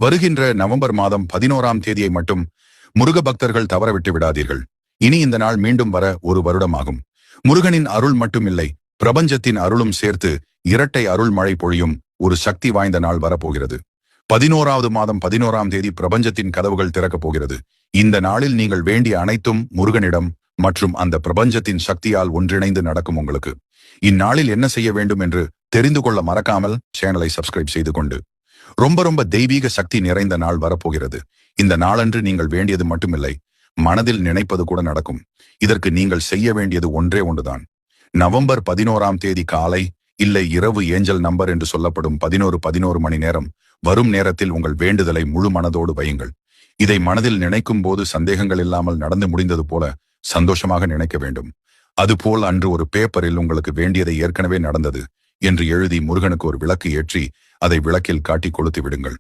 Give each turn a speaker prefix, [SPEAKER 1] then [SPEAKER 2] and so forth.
[SPEAKER 1] வருகின்ற நவம்பர் மாதம் 11ஆம் தேதியை மட்டும் முருக பக்தர்கள் தவறவிட்டு விடாதீர்கள். இனி இந்த நாள் மீண்டும் வர ஒரு வருடமாகும். முருகனின் அருள் மட்டுமில்லை, பிரபஞ்சத்தின் அருளும் சேர்த்து இரட்டை அருள் மழை பொழியும் ஒரு சக்தி வாய்ந்த நாள் வரப்போகிறது. 11ஆவது மாதம் 11ஆம் தேதி பிரபஞ்சத்தின் கதவுகள் திறக்கப் போகிறது. இந்த நாளில் நீங்கள் வேண்டிய அனைத்தும் முருகனிடம் மற்றும் அந்த பிரபஞ்சத்தின் சக்தியால் ஒன்றிணைந்து நடக்கும். உங்களுக்கு இந்நாளில் என்ன செய்ய வேண்டும் என்று தெரிந்து கொள்ள மறக்காமல் சேனலை சப்ஸ்கிரைப் செய்து கொண்டு ரொம்ப தெய்வீக சக்தி நிறைந்த நாள் வரப்போகிறது. இந்த நாளன்று நீங்கள் வேண்டியது மட்டுமில்லை, மனதில் நினைப்பது கூட நடக்கும். இதற்கு நீங்கள் செய்ய வேண்டியது ஒன்றே ஒன்றுதான். நவம்பர் 11ஆம் தேதி காலை இல்லை இரவு ஏஞ்சல் நம்பர் என்று சொல்லப்படும் 11 மணி நேரம் வரும் நேரத்தில் உங்கள் வேண்டுதலை முழு மனதோடு வையுங்கள். இதை மனதில் நினைக்கும் போது சந்தேகங்கள் இல்லாமல் நடந்து முடிந்தது போல சந்தோஷமாக நினைக்க வேண்டும். அதுபோல் அன்று ஒரு பேப்பரில் உங்களுக்கு வேண்டியதை ஏற்கனவே நடந்தது என்று எழுதி முருகனுக்கு ஒரு விளக்கு ஏற்றி அதை விளக்கில் காட்டி கொளுத்தி விடுங்கள்.